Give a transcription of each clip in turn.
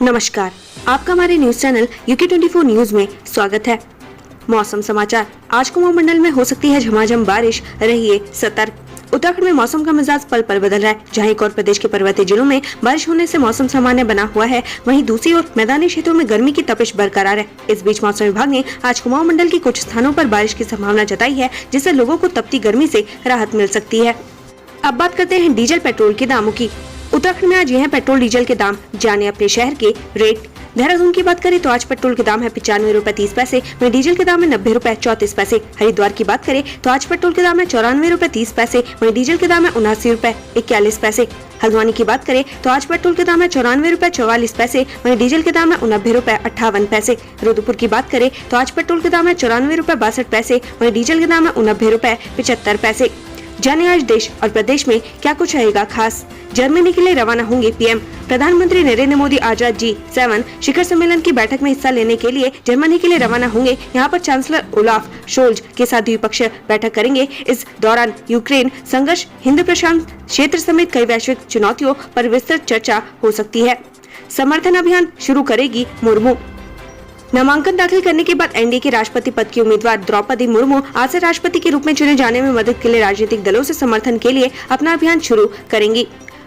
नमस्कार, आपका हमारे न्यूज चैनल UK24 न्यूज में स्वागत है। मौसम समाचार। आज कुमाऊं मंडल में हो सकती है झमाझम बारिश, रहिए सतर्क। उत्तराखंड में मौसम का मिजाज पल पल बदल रहा है। जहां एक और प्रदेश के पर्वतीय जिलों में बारिश होने से मौसम सामान्य बना हुआ है, वहीं दूसरी ओर मैदानी क्षेत्रों में गर्मी की तपिश बरकरार है। इस बीच मौसम विभाग ने आज कुमाऊं मंडल के कुछ स्थानों पर बारिश की संभावना जताई है, जिससे लोगों को तपती गर्मी से राहत मिल सकती है। अब बात करते हैं डीजल पेट्रोल के दामों की। उत्तराखंड में आज यह पेट्रोल डीजल के दाम जाने अपने शहर के रेट। देहरादून की बात करें तो आज पेट्रोल के दाम है 95 रुपए 30 पैसे, वहीं डीजल के दाम है 90 रुपए 34 पैसे। हरिद्वार की बात करें तो आज पेट्रोल के दाम है 94 रुपए 30 पैसे, वहीं डीजल के दाम है 79 रुपए 41 पैसे। हल्द्वानी की बात करें तो आज पेट्रोल के दाम है 94 रुपए 44 पैसे, वहीं डीजल के दाम है 89 रुपए 58 पैसे। रुद्रपुर की बात करें तो आज पेट्रोल के दाम है 94 रुपए 62 पैसे, वहीं डीजल के दाम है 89 रुपए 75 पैसे। जाने आज देश और प्रदेश में क्या कुछ रहेगा खास। जर्मनी के लिए रवाना होंगे पीएम। प्रधानमंत्री नरेंद्र मोदी आज G7 शिखर सम्मेलन की बैठक में हिस्सा लेने के लिए जर्मनी के लिए रवाना होंगे। यहाँ पर चांसलर ओलाफ शोल्ज के साथ द्विपक्षीय बैठक करेंगे। इस दौरान यूक्रेन संघर्ष, हिंद प्रशांत क्षेत्र समेत कई वैश्विक चुनौतियों पर विस्तृत चर्चा हो सकती है। समर्थन अभियान शुरू करेगी मुर्मू। नामांकन दाखिल करने के बाद एनडीए के राष्ट्रपति पद की उम्मीदवार द्रौपदी मुर्मू आज से राष्ट्रपति के रूप में चुने जाने में मदद के लिए राजनीतिक दलों से समर्थन के लिए अपना अभियान शुरू करेंगी।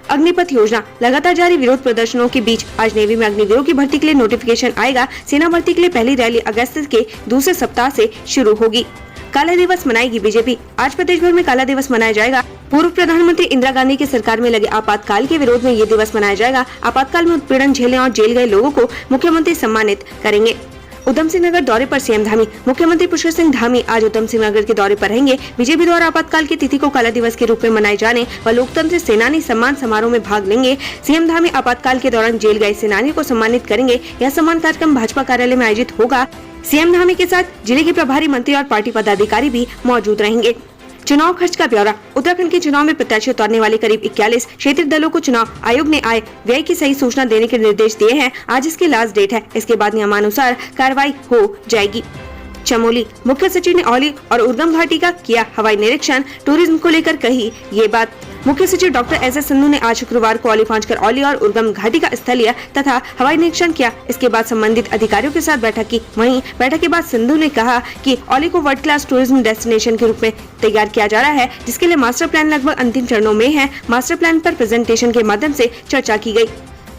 अग्निपथ योजना। लगातार जारी विरोध प्रदर्शनों के बीच आज नेवी में अग्निवीरों की भर्ती के लिए नोटिफिकेशन आएगा। सेना भर्ती के लिए पहली रैली अगस्त के दूसरे सप्ताह से शुरू होगी। काला दिवस मनाएगी बीजेपी। आज प्रदेश भर में काला दिवस मनाया जाएगा। पूर्व प्रधानमंत्री इंदिरा गांधी की सरकार में लगे आपातकाल के विरोध में ये दिवस मनाया जाएगा। आपातकाल में उत्पीड़न झेले और जेल गए लोगों को मुख्यमंत्री सम्मानित करेंगे। उधम सिंह नगर दौरे पर सीएम धामी। मुख्यमंत्री पुष्कर सिंह धामी आज उधम सिंह नगर के दौरे पर रहेंगे। बीजेपी द्वारा आपातकाल की तिथि को काला दिवस के रूप में मनाए जाने व लोकतंत्र सेनानी सम्मान समारोह में भाग लेंगे। सीएम धामी आपातकाल के दौरान जेल गए सेनानियों को सम्मानित करेंगे। यह सम्मान कार्यक्रम भाजपा कार्यालय में आयोजित होगा। सीएम धामी के साथ जिले के प्रभारी मंत्री और पार्टी पदाधिकारी भी मौजूद रहेंगे। चुनाव खर्च का ब्यौरा। उत्तराखंड के चुनाव में प्रत्याशी उतारने वाले करीब 41 क्षेत्रीय दलों को चुनाव आयोग ने आय व्यय की सही सूचना देने के निर्देश दिए हैं। आज इसकी लास्ट डेट है। इसके बाद नियमानुसार कार्रवाई हो जाएगी। चमोली। मुख्य सचिव ने औली और उर्गम घाटी का किया हवाई निरीक्षण। टूरिज्म को लेकर कही ये बात। मुख्य सचिव डॉक्टर SS संधू ने आज शुक्रवार को औली पहुंचकर औली और उर्गम घाटी का स्थलीय तथा हवाई निरीक्षण किया। इसके बाद संबंधित अधिकारियों के साथ बैठक की। वहीं बैठक के बाद संधू ने कहा कि औली को वर्ल्ड क्लास टूरिज्म डेस्टिनेशन के रूप में तैयार किया जा रहा है, जिसके लिए मास्टर प्लान लगभग अंतिम चरणों में है। मास्टर प्लान पर प्रेजेंटेशन के माध्यम से चर्चा की गयी।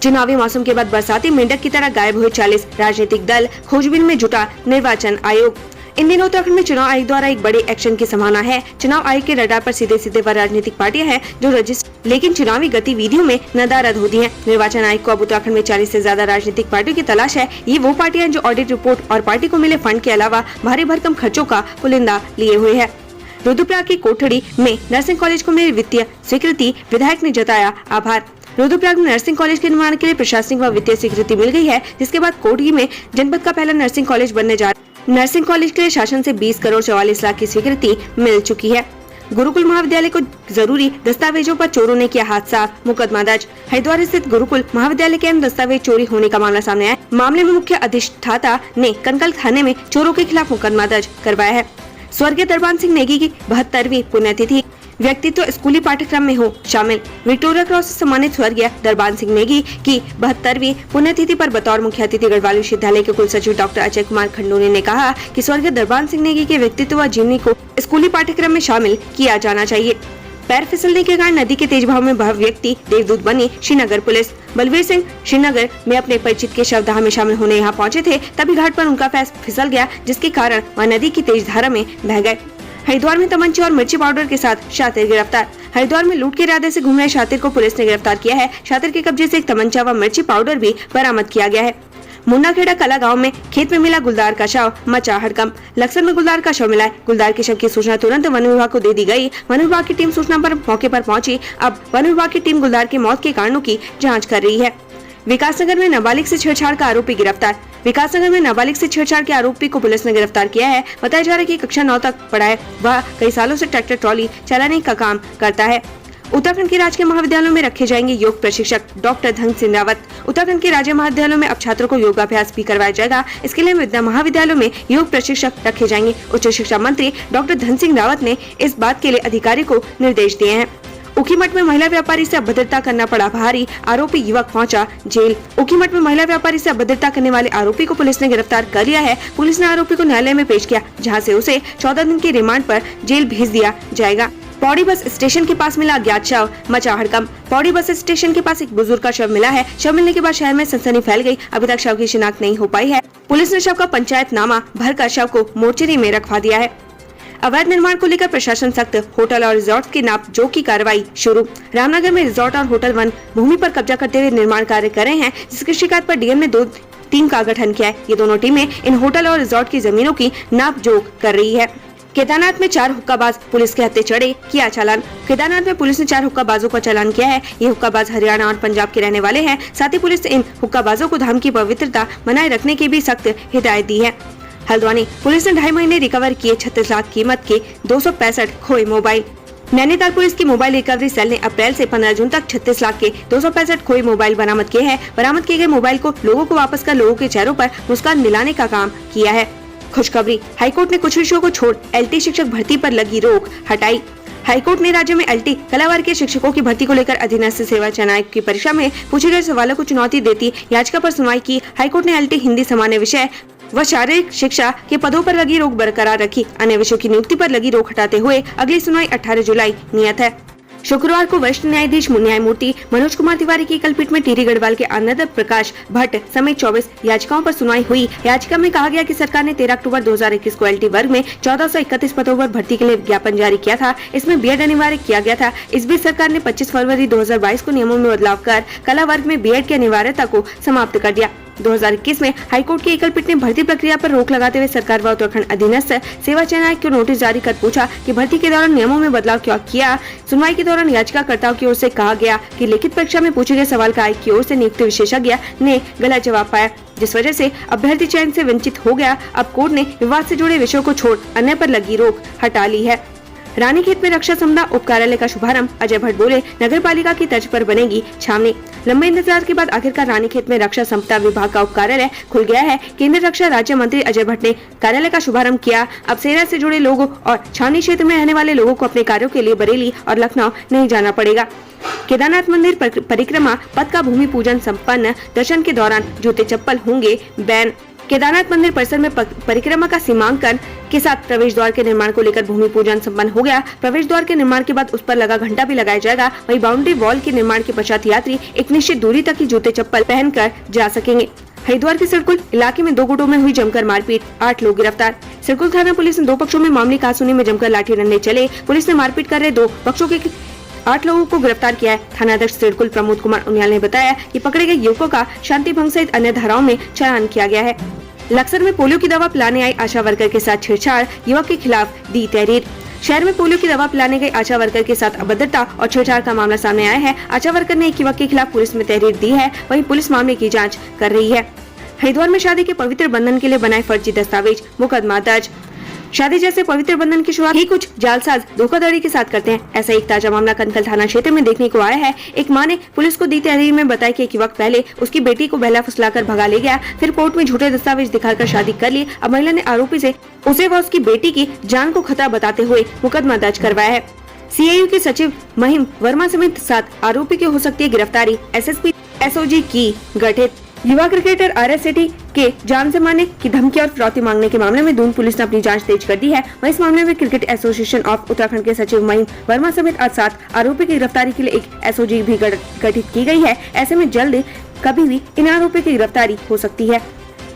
चुनावी मौसम के बाद बरसाती मेंढक की तरह गायब हुए 40 राजनीतिक दल। खोजबीन में जुटा निर्वाचन आयोग। इन दिनों उत्तराखंड में चुनाव आयोग द्वारा एक बड़े एक्शन की संभावना है। चुनाव आयोग के रडार पर सीधे सीधे वह राजनीतिक पार्टियां हैं जो रजिस्टर, लेकिन चुनावी गतिविधियों में नदारद होती हैं। निर्वाचन आयोग को अब उत्तराखंड में 40 से ज्यादा राजनीतिक पार्टियों की तलाश है। ये वो पार्टियां जो ऑडिट रिपोर्ट और पार्टी को मिले फंड के अलावा भारी भरकम खर्चों का पुलिंदा लिए हुए है। रुद्रप्रयाग की कोठड़ी में नर्सिंग कॉलेज को मिली वित्तीय स्वीकृति। विधायक ने जताया आभार। रुद्रप्रयाग में नर्सिंग कॉलेज के निर्माण के लिए प्रशासनिक व वित्तीय स्वीकृति मिल गई है, जिसके बाद कोठड़ी में जनपद का पहला नर्सिंग कॉलेज बनने जा रहा है। नर्सिंग कॉलेज के लिए शासन से 20 करोड़ 44 लाख की स्वीकृति मिल चुकी है। गुरुकुल महाविद्यालय को जरूरी दस्तावेजों पर चोरों ने किया हादसा, मुकदमा दर्ज। हरिद्वार स्थित गुरुकुल महाविद्यालय के अंदर दस्तावेज चोरी होने का मामला सामने आया। मामले में मुख्य अधिष्ठाता ने कनकल थाने में चोरों के खिलाफ मुकदमा दर्ज करवाया है। स्वर्गीय दरबान सिंह नेगी की 72वीं पुण्यतिथि। व्यक्तित्व स्कूली पाठ्यक्रम में हो शामिल। विक्टोरिया क्रॉस से सम्मानित स्वर्गीय दरबान सिंह नेगी की 72वीं पुण्यतिथि पर बतौर मुख्य अतिथि गढ़वाल विश्वविद्यालय के कुलसचिव डॉक्टर अजय कुमार खंडूरी ने कहा कि स्वर्गीय दरबान सिंह नेगी के व्यक्तित्व व जीवनी को स्कूली पाठ्यक्रम में शामिल किया जाना चाहिए। पैर फिसलने के कारण नदी के तेज बहाव में बह व्यक्ति देवदूत बनी श्रीनगर पुलिस। बलवीर सिंह श्रीनगर में अपने परिचित के शवदाह में शामिल होने यहाँ पहुँचे थे, तभी घाट पर उनका पैर फिसल गया, जिसके कारण वह नदी की तेज धारा में बह गए। हरिद्वार में तमंचे और मिर्ची पाउडर के साथ शातिर गिरफ्तार। हरिद्वार में लूट के इरादे से घूम रहे शातिर को पुलिस ने गिरफ्तार किया है। शातिर के कब्जे से एक तमंचा व मिर्ची पाउडर भी बरामद किया गया है। मुन्नाखेड़ा कला गांव में खेत में मिला गुलदार का शव, मचा हड़कंप। लक्सर में गुलदार का शव मिला है। गुलदार के शव की सूचना तुरंत वन विभाग को दे दी गई। वन विभाग की टीम सूचना पर मौके पर पहुंची। अब वन विभाग की टीम गुलदार की मौत के कारणों की जाँच कर रही है। विकासनगर में नाबालिग से छेड़छाड़ का आरोपी गिरफ्तार। विकासनगर में नाबालिग से छेड़छाड़ के आरोपी को पुलिस ने गिरफ्तार किया है। बताया जा रहा है कि कक्षा 9 तक पढ़ा है। वह कई सालों से ट्रैक्टर ट्रॉली चलाने का काम करता है। उत्तराखंड के राजकीय महाविद्यालयों में रखे जाएंगे योग प्रशिक्षक, डॉक्टर धन सिंह रावत। उत्तराखंड के राज्य महाविद्यालयों में अब छात्रों को योगाभ्यास भी करवाया जाएगा। इसके लिए विद्या महाविद्यालयों में योग प्रशिक्षक रखे जाएंगे। उच्च शिक्षा मंत्री डॉक्टर धन सिंह रावत ने इस बात के लिए अधिकारी को निर्देश दिए हैं। ऊखीमठ में महिला व्यापारी से अभद्रता करना पड़ा भारी, आरोपी युवक पहुंचा जेल। ऊखीमठ में महिला व्यापारी से अभद्रता करने वाले आरोपी को पुलिस ने गिरफ्तार कर लिया है। पुलिस ने आरोपी को न्यायालय में पेश किया, जहां से उसे 14 दिन के रिमांड पर जेल भेज दिया जाएगा। पौड़ी बस स्टेशन के पास मिला अज्ञात शव, मचा हड़कंप। पौड़ी बस स्टेशन के पास एक बुजुर्ग का शव मिला है। शव मिलने के बाद शहर में सनसनी फैल गई। अभी तक शव की शिनाख्त नहीं हो पाई है। पुलिस ने शव का पंचायतनामा भरकर शव को मोर्चरी में रखवा दिया है। अवैध निर्माण को लेकर प्रशासन सख्त, होटल और रिजॉर्ट की नाप जोख की कार्रवाई शुरू। रामनगर में रिजॉर्ट और होटल वन भूमि पर कब्जा करते हुए निर्माण कार्य कर रहे हैं, जिसकी शिकायत पर डीएम ने 2 टीम का गठन किया है। ये दोनों टीमें इन होटल और रिजॉर्ट की जमीनों की नाप जोख कर रही है। केदारनाथ में 4 हुक्काबाज पुलिस के हत्थे चढ़े, किया चालान। केदारनाथ में पुलिस ने 4 हुक्काबाजों का चालान किया है। ये हुक्काबाज हरियाणा और पंजाब के रहने वाले हैं। साथ ही पुलिस ने इन हुक्काबाजों को धाम की पवित्रता बनाए रखने की भी सख्त हिदायत दी है। हल्द्वानी पुलिस ने 2.5 महीने रिकवर किए 36 लाख कीमत के 265 खोए मोबाइल। नैनीताल पुलिस की मोबाइल रिकवरी सेल ने अप्रैल से 15 जून तक 36 लाख के 265 खोए मोबाइल बरामद किए हैं। बरामद किए गए मोबाइल को लोगों को वापस कर लोगों के चेहरों पर मुस्कान दिलाने का काम किया है। खुशखबरी, हाईकोर्ट ने कुछ विषयों को छोड़ एलटी शिक्षक भर्ती पर लगी रोक हटाई। हाईकोर्ट ने राज्य में एलटी कला वर्ग के शिक्षकों की भर्ती को लेकर अधीनस्थ सेवा चयन आयोग की परीक्षा में पूछे गए सवालों को चुनौती देती याचिका पर सुनवाई की। हाईकोर्ट ने एलटी हिंदी सामान्य विषय व शारीरिक शिक्षा के पदों पर लगी रोक बरकरार रखी। अन्य विषयों की नियुक्ति पर लगी रोक हटाते हुए अगली सुनवाई 18 जुलाई नियत है। शुक्रवार को वरिष्ठ न्यायाधीश न्यायमूर्ति मनोज कुमार तिवारी की एकल पीठ में टिहरी गढ़वाल के आनंद प्रकाश भट्ट समेत 24 याचिकाओं पर सुनवाई हुई। याचिका में कहा गया कि सरकार ने 13 अक्टूबर 2021 को एलटी वर्ग में 1431 पदों पर भर्ती के लिए विज्ञापन जारी किया था। इसमें बीएड अनिवार्य किया गया था। इस बीच सरकार ने 25 फरवरी 2022 को नियमों में बदलाव कर कला वर्ग में बीएड की अनिवार्यता को समाप्त कर दिया। 2021 में हाईकोर्ट की एकल पीठ ने भर्ती प्रक्रिया पर रोक लगाते हुए सरकार व उत्तराखंड अधीनस्थ सेवा चयन आयोग को नोटिस जारी कर पूछा कि भर्ती के दौरान नियमों में बदलाव क्यों किया। सुनवाई के दौरान याचिकाकर्ताओं की ओर से कहा गया कि लिखित परीक्षा में पूछे गए सवाल का आयोग की ओर से नियुक्त विशेषज्ञ ने गलत जवाब पाया, जिस वजह से अभ्यर्थी चयन से वंचित हो गया। अब कोर्ट ने विवाद से जुड़े विषयों को छोड़ अन्य पर लगी रोक हटा ली है। रानीखेत में रक्षा समता उप कार्यालय का शुभारंभ, अजय भट्ट बोले नगर पालिका की तर्ज पर बनेगी छावनी। लंबे इंतजार के बाद आखिरकार रानीखेत में रक्षा समता विभाग का उप कार्यालय खुल गया है। केंद्रीय रक्षा राज्य मंत्री अजय भट्ट ने कार्यालय का शुभारंभ किया। अब सेना से जुड़े लोगों और छावनी क्षेत्र में रहने वाले लोगों को अपने कार्यों के लिए बरेली और लखनऊ नहीं जाना पड़ेगा। केदारनाथ मंदिर परिक्रमा पथ का भूमि पूजन संपन्न, दर्शन के दौरान जूते चप्पल होंगे बैन। केदारनाथ मंदिर परिसर में परिक्रमा का सीमांकन के साथ प्रवेश द्वार के निर्माण को लेकर भूमि पूजन संपन्न हो गया। प्रवेश द्वार के निर्माण के बाद उस पर लगा घंटा भी लगाया जाएगा। वहीं बाउंड्री वॉल के निर्माण के पश्चात यात्री एक निश्चित दूरी तक ही जूते चप्पल पहनकर जा सकेंगे। हरिद्वार के सिरकुल इलाके में 2 गुटों में हुई जमकर मारपीट, 8 लोग गिरफ्तार। सिरकुल थाना पुलिस ने 2 पक्षों में मामले कहासुनी में जमकर लाठी डंडे चले। पुलिस ने मारपीट कर रहे 2 पक्षों के 8 लोगों को गिरफ्तार किया है। थानाध्यक्ष सिरकुल प्रमोद कुमार उनियाल ने बताया कि पकड़े गए युवकों का शांति भंग सहित अन्य धाराओं में चालान किया गया है। लक्सर में पोलियो की दवा पिलाने आई आशा वर्कर के साथ छेड़छाड़, युवक के खिलाफ दी तहरीर। शहर में पोलियो की दवा पिलाने गई आशा वर्कर के साथ अभद्रता और छेड़छाड़ का मामला सामने आया है। आशा वर्कर ने एक युवक के खिलाफ पुलिस में तहरीर दी है। वहीं पुलिस मामले की जांच कर रही है। हरिद्वार में शादी के पवित्र बंधन के लिए बनाए फर्जी दस्तावेज, मुकदमा दर्ज। शादी जैसे पवित्र बंधन की शुरुआत ही कुछ जालसाज धोखाधड़ी के साथ करते हैं। ऐसा एक ताजा मामला कनकल थाना क्षेत्र में देखने को आया है। एक मां ने पुलिस को दी तहरीर में बताया कि एक युवक पहले उसकी बेटी को बहला फुसलाकर भगा ले गया, फिर कोर्ट में झूठे दस्तावेज दिखाकर शादी कर ली। अब महिला ने आरोपी से उसे व उसकी बेटी की जान को खतरा बताते हुए मुकदमा दर्ज करवाया है। सीआईयू के सचिव महिम वर्मा समेत 7 आरोपी की हो सकती है गिरफ्तारी, एसएसपी एसओजी की गठित। युवा क्रिकेटर आरएस सेठी के जान से मारने की धमकी और फिरौती मांगने के मामले में दून पुलिस ने अपनी जांच तेज कर दी है। वहीं इस मामले में क्रिकेट एसोसिएशन ऑफ उत्तराखंड के सचिव महिम वर्मा समेत 7 आरोपी की गिरफ्तारी के लिए एक एसओजी भी गठित की गई है। ऐसे में जल्द कभी भी इन आरोपी की गिरफ्तारी हो सकती है।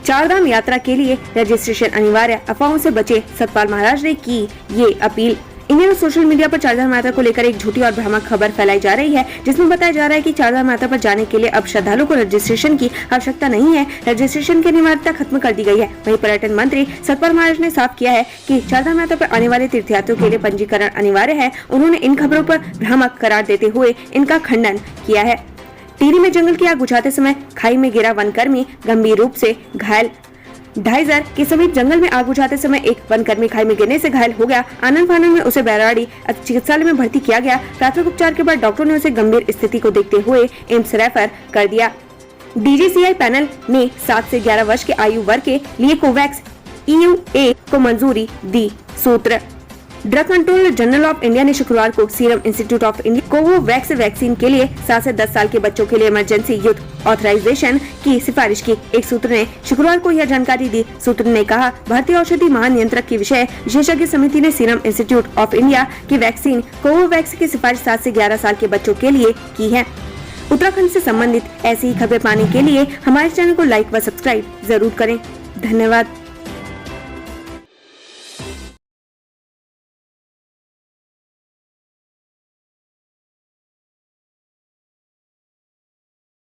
4 धाम यात्रा के लिए रजिस्ट्रेशन अनिवार्य, अफवाहों से बचे, सतपाल महाराज ने की ये अपील। इन दिनों सोशल मीडिया पर 4 धाम यात्रा को लेकर एक झूठी और भ्रामक खबर फैलाई जा रही है, जिसमें बताया जा रहा है कि 4 धाम यात्रा पर जाने के लिए अब श्रद्धालुओं को रजिस्ट्रेशन की आवश्यकता नहीं है। रजिस्ट्रेशन की अनिवार्यता खत्म कर दी गई है। वहीं पर्यटन मंत्री सतपाल महाराज ने साफ किया है कि 4 धाम यात्रा पर आने वाले तीर्थयात्रियों के लिए पंजीकरण अनिवार्य है। उन्होंने इन खबरों पर भ्रामक करार देते हुए इनका खंडन किया है। टिहरी में जंगल की आग बुझाते समय खाई में गिरा वनकर्मी गंभीर रूप से घायल। ढाईजर के समीप जंगल में आग बुझाते समय एक वनकर्मी खाई में गिरने से घायल हो गया। आनंद फानंद में उसे बैराड़ी चिकित्सालय में भर्ती किया गया। प्राथमिक उपचार के बाद डॉक्टरों ने उसे गंभीर स्थिति को देखते हुए एम्स रेफर कर दिया। DGCI पैनल ने 7 से 11 वर्ष के आयु वर्ग के लिए कोवैक्स EUA को मंजूरी दी। सूत्र drug controller general of India ने शुक्रवार को serum institute of India Covovax vaccine के लिए 7 से 10 साल के बच्चों के लिए इमरजेंसी युद्ध ऑथराइजेशन की सिफारिश की। एक सूत्र ने शुक्रवार को यह जानकारी दी। सूत्र ने कहा, भारतीय औषधि महानियंत्रक की विशेषज्ञ समिति ने सीरम इंस्टीट्यूट ऑफ इंडिया की वैक्सीन कोवोवैक्स की सिफारिश 7 से 11 साल के बच्चों के लिए की है। उत्तराखंड से संबंधित ऐसी ही खबरें पाने के लिए हमारे चैनल को लाइक व सब्सक्राइब जरूर करें। धन्यवाद।